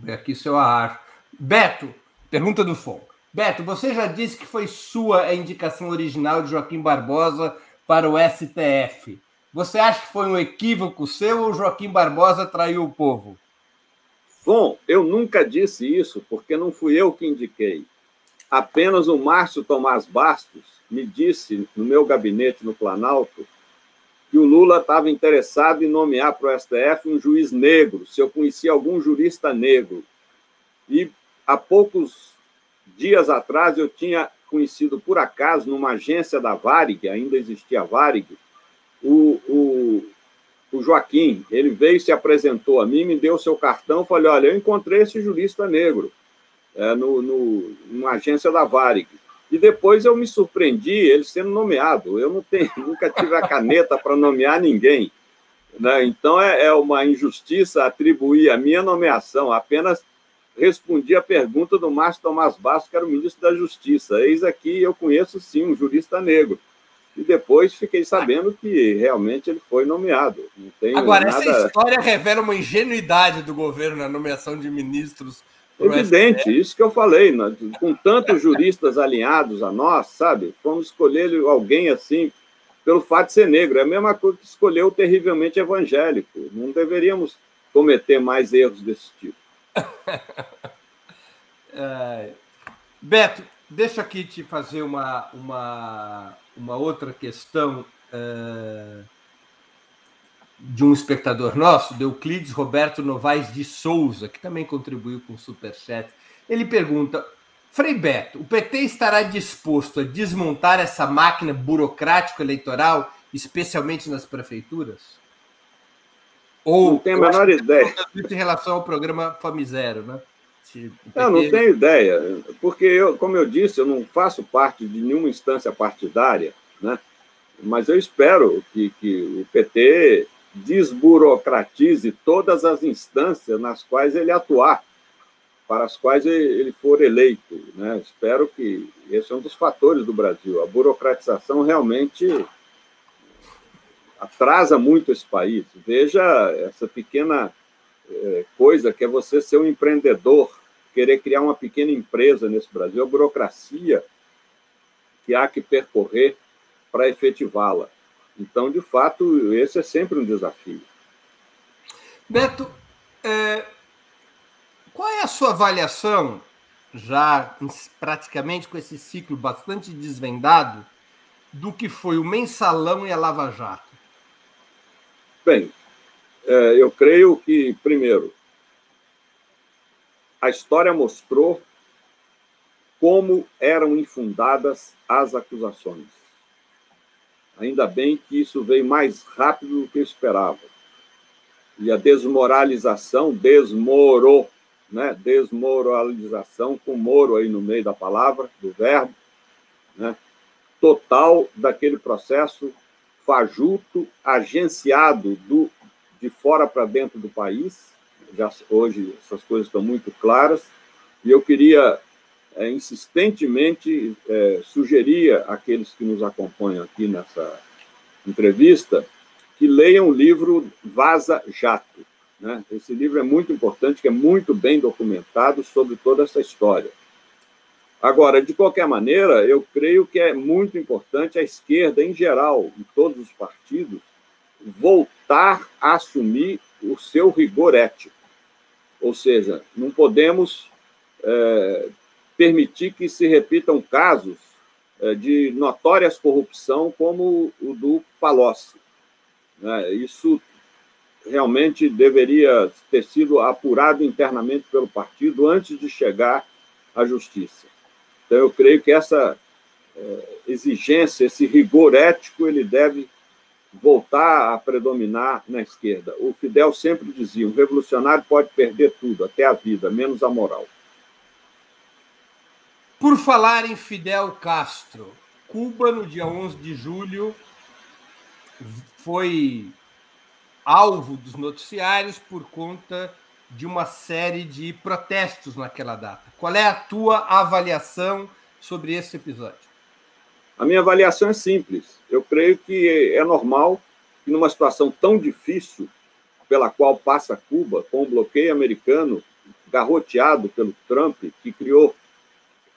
ver aqui se eu a acho. Beto, pergunta do Fon. Beto, você já disse que foi sua a indicação original de Joaquim Barbosa para o STF. Você acha que foi um equívoco seu ou Joaquim Barbosa traiu o povo? Bom, eu nunca disse isso, porque não fui eu que indiquei. Apenas o Márcio Tomás Bastos me disse, no meu gabinete no Planalto, que o Lula estava interessado em nomear para o STF um juiz negro, se eu conhecia algum jurista negro. E há poucos dias atrás eu tinha conhecido, por acaso, numa agência da Varig, ainda existia a Varig, o Joaquim. Ele veio, se apresentou a mim, me deu o seu cartão, falei, olha, eu encontrei esse jurista negro numa agência da Varig. E depois eu me surpreendi ele sendo nomeado. Eu nunca tive a caneta para nomear ninguém, né? Então é uma injustiça atribuir a minha nomeação. Apenas respondi a pergunta do Márcio Tomás Bastos, que era o ministro da Justiça. Eis aqui, eu conheço sim um jurista negro. E depois fiquei sabendo que realmente ele foi nomeado. Não tenho Agora, nada... essa história revela uma ingenuidade do governo na nomeação de ministros. Evidente, isso que eu falei. Com tantos juristas alinhados a nós, sabe? Vamos escolher alguém assim pelo fato de ser negro. É a mesma coisa que escolher o terrivelmente evangélico. Não deveríamos cometer mais erros desse tipo. Beto, deixa aqui te fazer uma outra questão de um espectador nosso, de Euclides Roberto Novaes de Souza, que também contribuiu com o Superchat. Ele pergunta, Frei Beto, o PT estará disposto a desmontar essa máquina burocrático-eleitoral, especialmente nas prefeituras? Ou, não tenho a menor ideia. Em relação ao programa Fome Zero, né? Eu não tenho ideia, porque, como eu disse, eu não faço parte de nenhuma instância partidária, né? Mas eu espero que o PT desburocratize todas as instâncias nas quais ele atuar, para as quais ele for eleito, né? Espero que esse é um dos fatores do Brasil. A burocratização realmente atrasa muito esse país. Veja essa pequena coisa que é você ser um empreendedor, querer criar uma pequena empresa nesse Brasil, a burocracia que há que percorrer para efetivá-la. Então, de fato, esse é sempre um desafio. Beto, qual é a sua avaliação, já praticamente com esse ciclo bastante desvendado, do que foi o Mensalão e a Lava Jato? Bem, eu creio que, primeiro, a história mostrou como eram infundadas as acusações. Ainda bem que isso veio mais rápido do que eu esperava. E a desmoralização, desmoralização, com moro aí no meio da palavra, do verbo, né? Total daquele processo fajuto, agenciado de fora para dentro do país. Já hoje essas coisas estão muito claras, e eu queria insistentemente sugerir àqueles que nos acompanham aqui nessa entrevista que leiam o livro Vaza Jato, né? Esse livro é muito importante, que é muito bem documentado sobre toda essa história. Agora, de qualquer maneira, eu creio que é muito importante a esquerda, em geral, em todos os partidos, voltar a assumir o seu rigor ético. Ou seja, não podemos permitir que se repitam casos de notórias corrupção como o do Palocci. Isso realmente deveria ter sido apurado internamente pelo partido antes de chegar à justiça. Então, eu creio que essa exigência, esse rigor ético, ele deve voltar a predominar na esquerda. O Fidel sempre dizia, um revolucionário pode perder tudo, até a vida, menos a moral. Por falar em Fidel Castro, Cuba, no dia 11 de julho, foi alvo dos noticiários por conta de uma série de protestos naquela data. Qual é a tua avaliação sobre esse episódio? A minha avaliação é simples. Eu creio que é normal que, numa situação tão difícil pela qual passa Cuba, com o bloqueio americano garroteado pelo Trump, que criou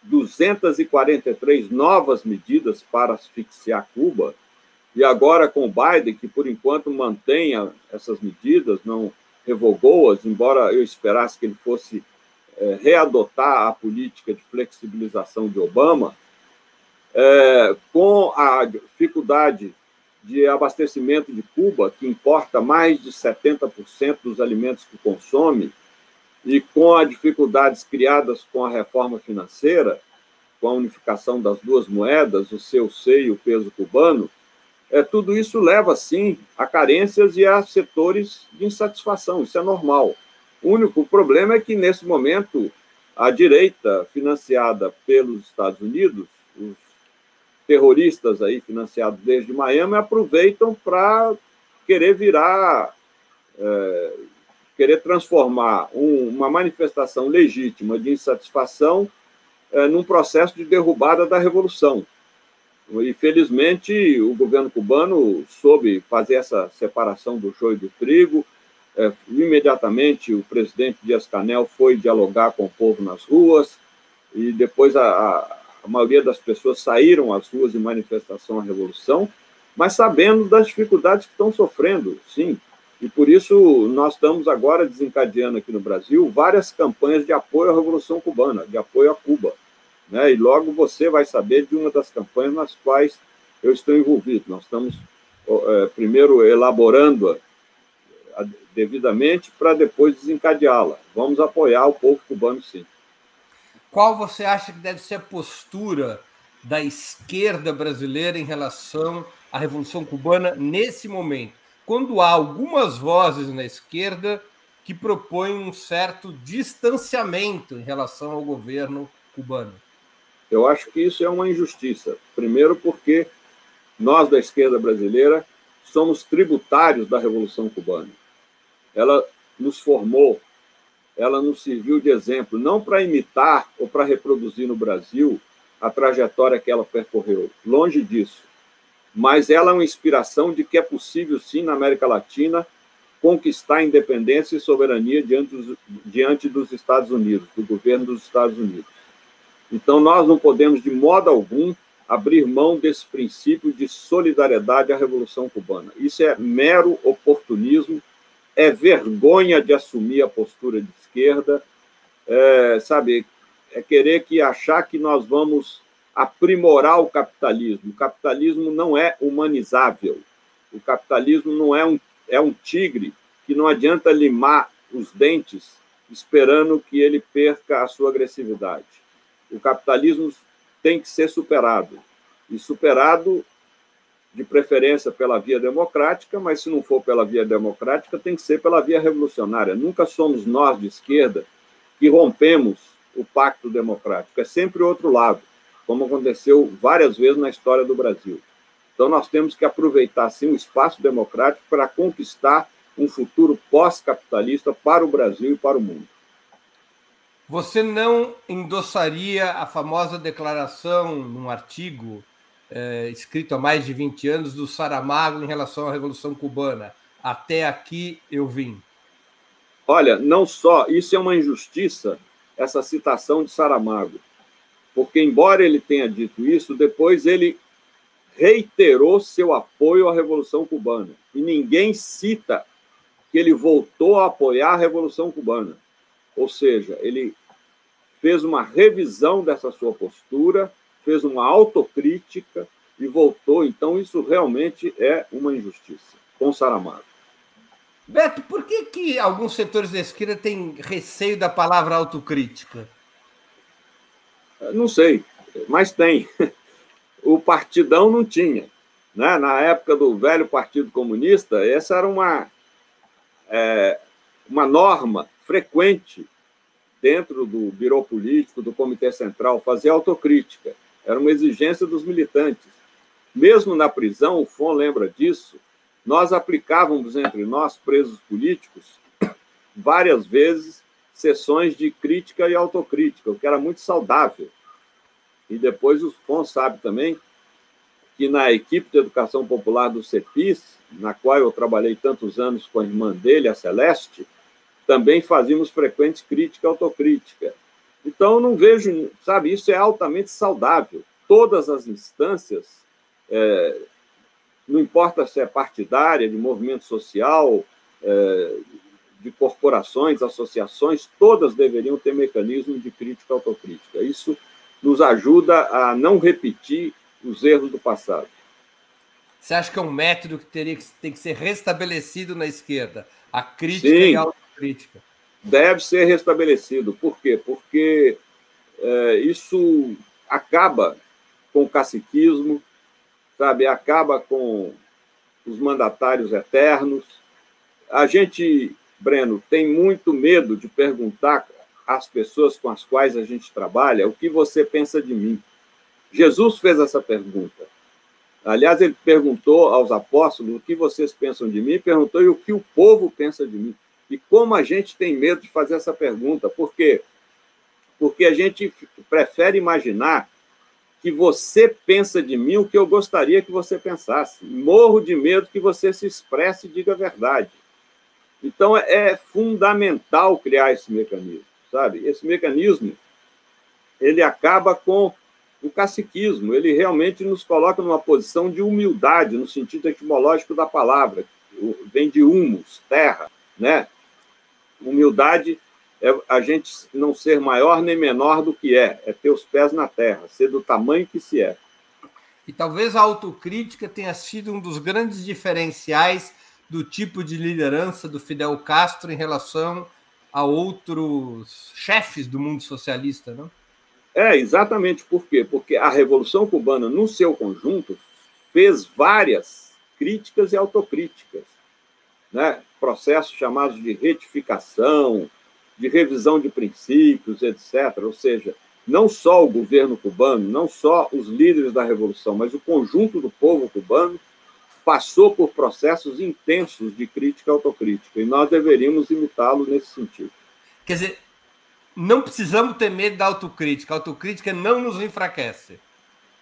243 novas medidas para asfixiar Cuba, e agora com o Biden, que por enquanto mantém essas medidas, não revogou-as, embora eu esperasse que ele fosse readotar a política de flexibilização de Obama, com a dificuldade de abastecimento de Cuba, que importa mais de 70% dos alimentos que consome, e com as dificuldades criadas com a reforma financeira, com a unificação das duas moedas, o CUC e o peso cubano, tudo isso leva, sim, a carências e a setores de insatisfação. Isso é normal. O único problema é que, nesse momento, a direita, financiada pelos Estados Unidos, os terroristas aí financiados desde Miami, aproveitam para querer querer transformar uma manifestação legítima de insatisfação num processo de derrubada da revolução. E, felizmente, o governo cubano soube fazer essa separação do joio e do trigo. Imediatamente, o presidente Díaz-Canel foi dialogar com o povo nas ruas, e depois a maioria das pessoas saíram às ruas em manifestação à revolução, mas sabendo das dificuldades que estão sofrendo, sim. E, por isso, nós estamos agora desencadeando aqui no Brasil várias campanhas de apoio à Revolução Cubana, de apoio a Cuba. E logo você vai saber de uma das campanhas nas quais eu estou envolvido. Nós estamos, primeiro, elaborando-a devidamente para depois desencadeá-la. Vamos apoiar o povo cubano, sim. Qual você acha que deve ser a postura da esquerda brasileira em relação à Revolução Cubana nesse momento? Quando há algumas vozes na esquerda que propõe um certo distanciamento em relação ao governo cubano. Eu acho que isso é uma injustiça. Primeiro, porque nós, da esquerda brasileira, somos tributários da Revolução Cubana. Ela nos formou, ela nos serviu de exemplo, não para imitar ou para reproduzir no Brasil a trajetória que ela percorreu, longe disso. Mas ela é uma inspiração de que é possível, sim, na América Latina, conquistar independência e soberania diante dos Estados Unidos, do governo dos Estados Unidos. Então, nós não podemos, de modo algum, abrir mão desse princípio de solidariedade à Revolução Cubana. Isso é mero oportunismo, é vergonha de assumir a postura de esquerda, é querer achar que nós vamos aprimorar o capitalismo. O capitalismo não é humanizável. O capitalismo não é um tigre que não adianta limar os dentes esperando que ele perca a sua agressividade. O capitalismo tem que ser superado. E superado, de preferência, pela via democrática, mas se não for pela via democrática, tem que ser pela via revolucionária. Nunca somos nós, de esquerda, que rompemos o pacto democrático. É sempre o outro lado, como aconteceu várias vezes na história do Brasil. Então, nós temos que aproveitar, sim, o espaço democrático para conquistar um futuro pós-capitalista para o Brasil e para o mundo. Você não endossaria a famosa declaração, num artigo escrito há mais de 20 anos, do Saramago em relação à Revolução Cubana? Até aqui eu vim. Olha, não só, isso é uma injustiça, essa citação de Saramago, porque, embora ele tenha dito isso, depois ele reiterou seu apoio à Revolução Cubana. E ninguém cita que ele voltou a apoiar a Revolução Cubana. Ou seja, ele fez uma revisão dessa sua postura, fez uma autocrítica e voltou. Então, isso realmente é uma injustiça, com Saramago. Beto, por que alguns setores da esquerda têm receio da palavra autocrítica? Não sei, mas tem. O Partidão não tinha. Né? Na época do velho Partido Comunista, essa era uma norma frequente dentro do birô político, do Comitê Central, fazer autocrítica. Era uma exigência dos militantes. Mesmo na prisão, o FON lembra disso, nós aplicávamos entre nós, presos políticos, várias vezes, sessões de crítica e autocrítica, o que era muito saudável. E depois o FON sabe também que na equipe de educação popular do CEPIS, na qual eu trabalhei tantos anos com a irmã dele, a Celeste, também fazíamos frequente crítica e autocrítica. Então, eu não vejo, sabe, isso é altamente saudável. Todas as instâncias, não importa se é partidária, de movimento social, de corporações, associações, todas deveriam ter mecanismo de crítica e autocrítica. Isso nos ajuda a não repetir os erros do passado. Você acha que é um método que tem que ser restabelecido na esquerda? A crítica Sim, e a autocrítica. Deve ser restabelecido. Por quê? Porque isso acaba com o caciquismo, sabe? Acaba com os mandatários eternos. A gente, Breno, tem muito medo de perguntar às pessoas com as quais a gente trabalha o que você pensa de mim. Jesus fez essa pergunta. Aliás, ele perguntou aos apóstolos o que vocês pensam de mim, perguntou e o que o povo pensa de mim. E como a gente tem medo de fazer essa pergunta? Por quê? Porque a gente prefere imaginar que você pensa de mim o que eu gostaria que você pensasse. Morro de medo que você se expresse e diga a verdade. Então, é fundamental criar esse mecanismo, sabe? Esse mecanismo, ele acaba com o caciquismo, ele realmente nos coloca numa posição de humildade, no sentido etimológico da palavra, vem de humus, terra, né? Humildade é a gente não ser maior nem menor do que é ter os pés na terra, ser do tamanho que se é. E talvez a autocrítica tenha sido um dos grandes diferenciais do tipo de liderança do Fidel Castro em relação a outros chefes do mundo socialista, não? Exatamente. Por quê? Porque a Revolução Cubana, no seu conjunto, fez várias críticas e autocríticas, né? processos chamados de retificação, de revisão de princípios, etc. Ou seja, não só o governo cubano, não só os líderes da revolução, mas o conjunto do povo cubano passou por processos intensos de crítica e autocrítica, e nós deveríamos imitá-lo nesse sentido. Quer dizer, não precisamos ter medo da autocrítica. A autocrítica não nos enfraquece.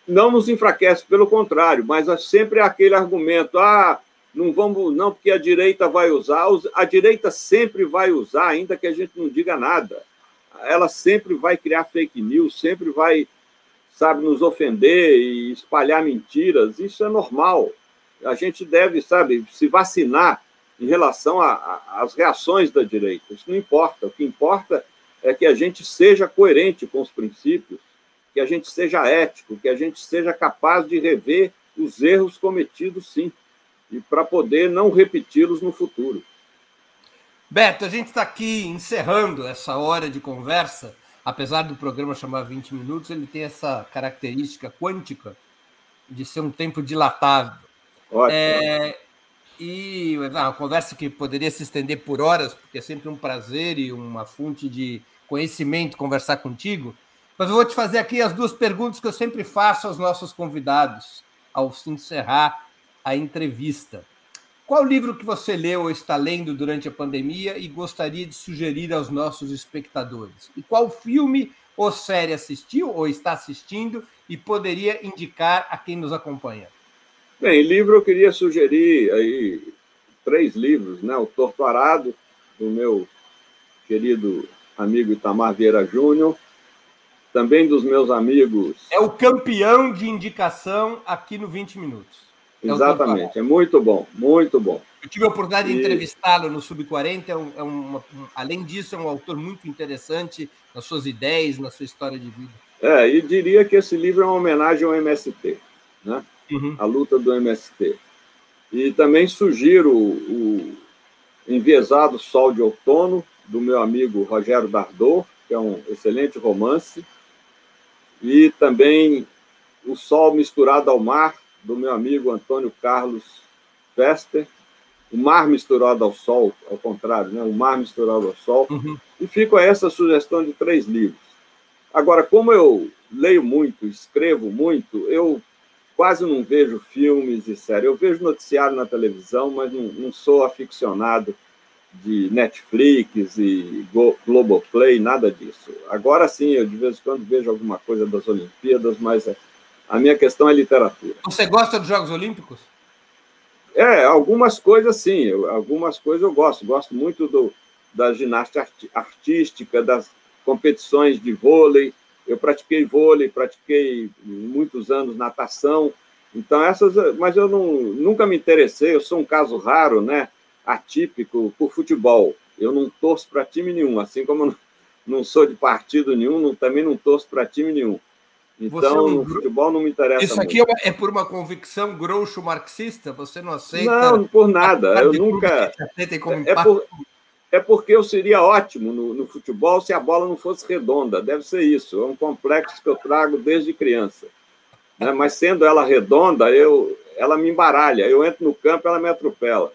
Não nos enfraquece, pelo contrário, mas é sempre aquele argumento, não vamos, não, porque a direita vai usar. A direita sempre vai usar, ainda que a gente não diga nada. Ela sempre vai criar fake news, sempre vai, nos ofender e espalhar mentiras. Isso é normal. A gente deve, se vacinar em relação às reações da direita. Isso não importa. O que importa é que a gente seja coerente com os princípios, que a gente seja ético, que a gente seja capaz de rever os erros cometidos, sim, e para poder não repeti-los no futuro. Beto, a gente está aqui encerrando essa hora de conversa. Apesar do programa chamar 20 minutos, ele tem essa característica quântica de ser um tempo dilatado. Ótimo. E uma conversa que poderia se estender por horas, porque é sempre um prazer e uma fonte de conhecimento conversar contigo. Mas eu vou te fazer aqui as duas perguntas que eu sempre faço aos nossos convidados ao se encerrar a entrevista. Qual livro que você leu ou está lendo durante a pandemia e gostaria de sugerir aos nossos espectadores? E qual filme ou série assistiu ou está assistindo e poderia indicar a quem nos acompanha? Bem, livro eu queria sugerir aí 3 livros, né? O Torto Arado, do meu querido amigo Itamar Vieira Júnior, também dos meus amigos... É o campeão de indicação aqui no 20 Minutos. Exatamente, é muito bom, muito bom. Eu tive a oportunidade de entrevistá-lo no Sub-40, além disso, é um autor muito interessante nas suas ideias, na sua história de vida. E diria que esse livro é uma homenagem ao MST, né? A luta do MST. E também sugiro o Enviesado Sol de Outono, do meu amigo Rogério Dardot, que é um excelente romance, e também O Sol Misturado ao Mar, do meu amigo Antônio Carlos Fester, O Mar Misturado ao Sol, ao contrário, né? O Mar Misturado ao Sol. E fico a essa sugestão de 3 livros. Agora, como eu leio muito, escrevo muito, eu quase não vejo filmes e séries. Eu vejo noticiário na televisão, mas não sou aficionado de Netflix e Globoplay, nada disso. Agora sim, eu de vez em quando vejo alguma coisa das Olimpíadas, mas a minha questão é literatura. Você gosta dos Jogos Olímpicos? Algumas coisas sim, algumas coisas eu gosto. Gosto muito da ginástica artística, das competições de vôlei. Eu pratiquei muitos anos natação, então mas eu nunca me interessei, eu sou um caso raro, né, atípico por futebol. Eu não torço para time nenhum, assim como eu não sou de partido nenhum, também não torço para time nenhum. Então, no futebol não me interessa Isso aqui muito. É por uma convicção groucho marxista? Você não aceita? Não, por nada. Eu nunca... É porque eu seria ótimo no futebol se a bola não fosse redonda. Deve ser isso. É um complexo que eu trago desde criança. Né? Mas sendo ela redonda, ela me embaralha. Eu entro no campo, ela me atropela.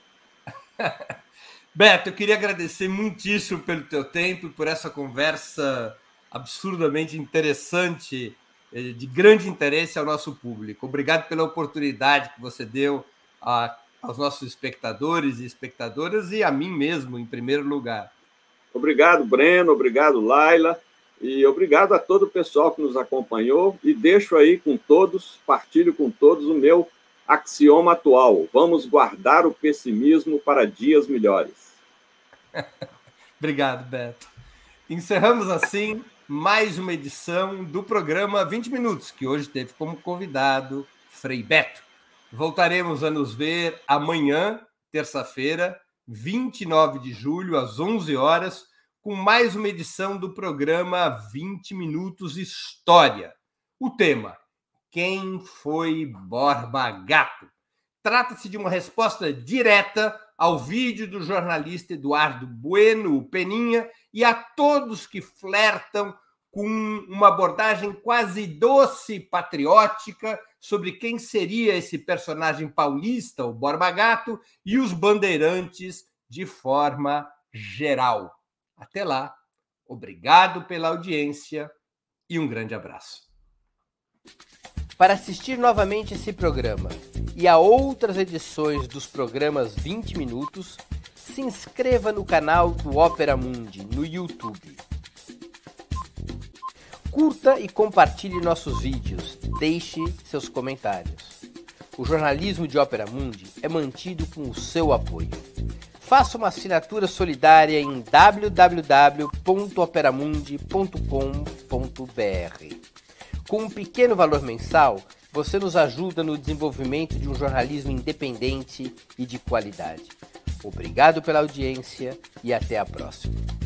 Beto, eu queria agradecer muitíssimo pelo teu tempo e por essa conversa absurdamente interessante, de grande interesse ao nosso público. Obrigado pela oportunidade que você deu aos nossos espectadores e espectadoras e a mim mesmo, em primeiro lugar. Obrigado, Breno. Obrigado, Laila. E obrigado a todo o pessoal que nos acompanhou. E deixo aí com todos, partilho com todos o meu axioma atual. Vamos guardar o pessimismo para dias melhores. Obrigado, Beto. Encerramos assim mais uma edição do programa 20 Minutos, que hoje teve como convidado Frei Beto. Voltaremos a nos ver amanhã, terça-feira, 29 de julho, às 11 horas, com mais uma edição do programa 20 Minutos História. O tema: quem foi Borba Gato? Trata-se de uma resposta direta ao vídeo do jornalista Eduardo Bueno, o Peninha, e a todos que flertam com uma abordagem quase doce, patriótica, sobre quem seria esse personagem paulista, o Borba Gato, e os bandeirantes de forma geral. Até lá, obrigado pela audiência e um grande abraço. Para assistir novamente esse programa e a outras edições dos programas 20 Minutos, se inscreva no canal do Opera Mundi no YouTube. Curta e compartilhe nossos vídeos, deixe seus comentários. O jornalismo de Opera Mundi é mantido com o seu apoio. Faça uma assinatura solidária em www.operamundi.com.br. Com um pequeno valor mensal, você nos ajuda no desenvolvimento de um jornalismo independente e de qualidade. Obrigado pela audiência e até a próxima.